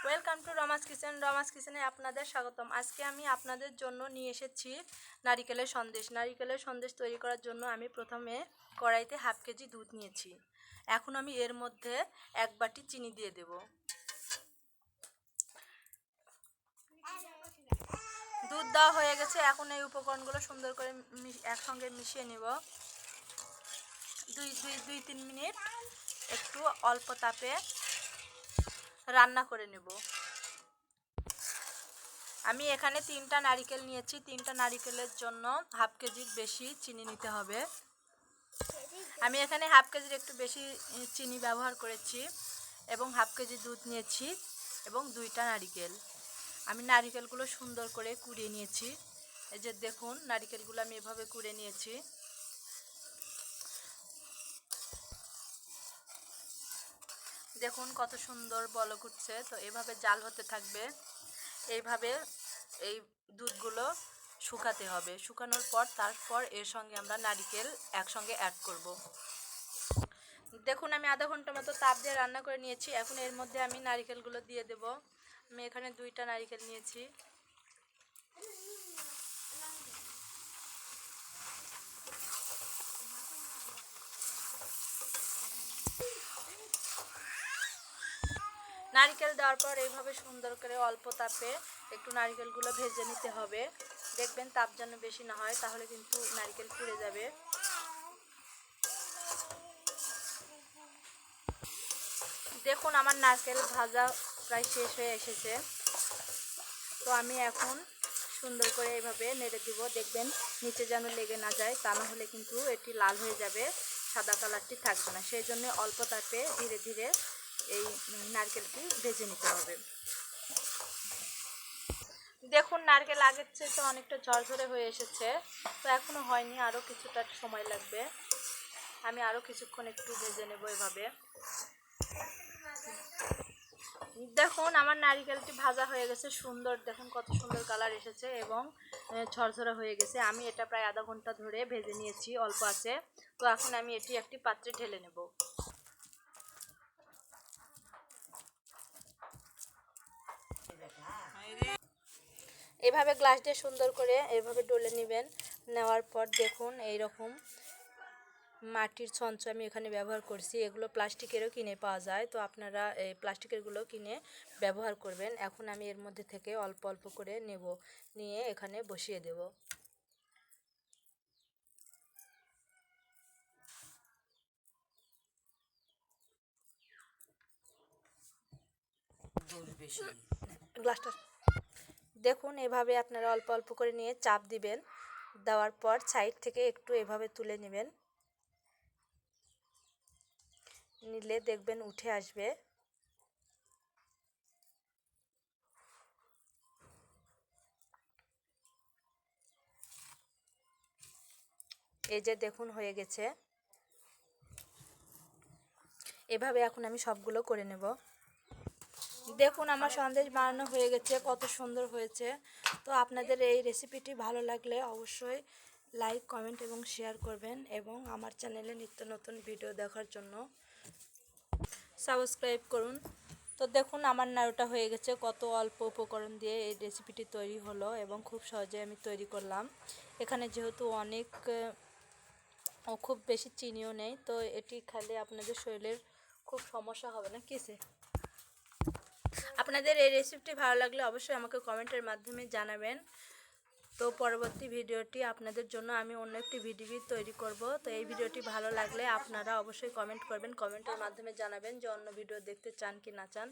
Welcome to Roma's kitchen. Roma's কিচেনে আপনাদের স্বাগতম। আজকে আমি আপনাদের জন্য নিয়ে এসেছি নারিকেলের সন্দেশ। নারিকেলের সন্দেশ তৈরি করার জন্য আমি প্রথমে কড়াইতে হাফ কেজি দুধ নিয়েছি। এখন আমি এর মধ্যে 1 বাটি চিনি দিয়ে দেব। দুধ দেওয়া হয়ে গেছে। এখন এই উপকরণগুলো সুন্দর করে একসঙ্গে মিশিয়ে নেব। 2-3 মিনিট একটু অল্প তাপে রান্না করে নেব। আমি এখানে 3টা নারিকেল নিয়েছি। 3টা নারিকেলের জন্য হাফ কেজির বেশি চিনি নিতে হবে। আমি এখানে হাফ কেজির একটু বেশি চিনি ব্যবহার করেছি এবং হাফ কেজি দুধ নিয়েছি এবং 2টা নারিকেল। আমি নারিকেলগুলো সুন্দর করে কুড়িয়ে নিয়েছি। এই যে দেখুন, নারিকেলগুলো আমি এভাবে কুড়িয়ে নিয়েছি। দেখুন কত সুন্দর বলক উঠছে। তো এভাবে জাল হতে থাকবে। এইভাবে এই দুধগুলো শুকাতে হবে। শুকানোর পর তারপর এর সঙ্গে আমরা নারিকেল একসঙ্গে অ্যাড করব। দেখুন আমি আধা ঘন্টা মতো তাপ দিয়ে রান্না করে নিয়েছি। এখন এর মধ্যে আমি নারিকেলগুলো দিয়ে দেব। আমি এখানে 2টা নারিকেল নিয়েছি। নারিকেল দেওয়ার পর এইভাবে সুন্দর করে অল্প তাপে একটু নারিকেলগুলো ভেজে নিতে হবে। দেখবেন তাপ যেন বেশি না হয়, তাহলে কিন্তু নারিকেল পুড়ে যাবে। দেখুন আমার নারকেল ভাজা প্রায় শেষ হয়ে এসেছে। তো আমি এখন সুন্দর করে এইভাবে নেড়ে দিব। দেখবেন নিচে যেন লেগে না যায়, তা না হলে কিন্তু এটি লাল হয়ে যাবে, সাদা কালারটি থাকবে না। সেই জন্য অল্প তাপে ধীরে ধীরে এই নারকেলটি ভেজে নিতে হবে। দেখুন নারকেল আগের চেয়ে তো অনেকটা ঝরঝরে হয়ে এসেছে। তো এখনও হয়নি, আরও কিছুটা সময় লাগবে। আমি আরও কিছুক্ষণ একটু ভেজে নেব এভাবে। দেখুন আমার নারিকেলটি ভাজা হয়ে গেছে সুন্দর। দেখুন কত সুন্দর কালার এসেছে এবং ঝরঝরা হয়ে গেছে। আমি এটা প্রায় আধা ঘন্টা ধরে ভেজে নিয়েছি অল্প আছে। তো এখন আমি এটি একটি পাত্রে ঢেলে নেব। এভাবে গ্লাস দিয়ে সুন্দর করে এভাবে ডলে নেবেন। নেওয়ার পর দেখুন এই রকম মাটির ছঞ্চ আমি এখানে ব্যবহার করছি। এগুলো প্লাস্টিকেরও কিনে পাওয়া যায়, তো আপনারা এই প্লাস্টিকেরগুলো কিনে ব্যবহার করবেন। এখন আমি এর মধ্যে থেকে অল্প অল্প করে নেব, নিয়ে এখানে বসিয়ে দেব। গ্লাসটা দেখুন এভাবে আপনারা অল্প অল্প করে নিয়ে চাপ দিবেন। দেওয়ার পর সাইড থেকে একটু এভাবে তুলে নেবেন। নিলে দেখবেন উঠে আসবে। এই যে দেখুন হয়ে গেছে। এভাবে এখন আমি সবগুলো করে নেব। দেখুন আমার সন্দেশ বানানো হয়ে গেছে, কত সুন্দর হয়েছে। তো আপনাদের এই রেসিপিটি ভালো লাগলে অবশ্যই লাইক, কমেন্ট এবং শেয়ার করবেন এবং আমার চ্যানেলে নিত্য নতুন ভিডিও দেখার জন্য সাবস্ক্রাইব করুন। তো দেখুন আমার নাড়ুটা হয়ে গেছে। কত অল্প উপকরণ দিয়ে এই রেসিপিটি তৈরি হলো এবং খুব সহজে আমি তৈরি করলাম। এখানে যেহেতু খুব বেশি চিনিও নেই, তো এটি খেলে আপনাদের শরীরের খুব সমস্যা হবে না। কিসে আপনাদের এই রেসিপিটি ভালো লাগলে অবশ্যই আমাকে কমেন্টের মাধ্যমে জানাবেন। তো পরবর্তী ভিডিওটি আপনাদের জন্য আমি অন্য একটি ভিডিও তৈরি করব। তো এই ভিডিওটি ভালো লাগলে আপনারা অবশ্যই কমেন্ট করবেন, কমেন্টের মাধ্যমে জানাবেন যে অন্য ভিডিও দেখতে চান কি না চান।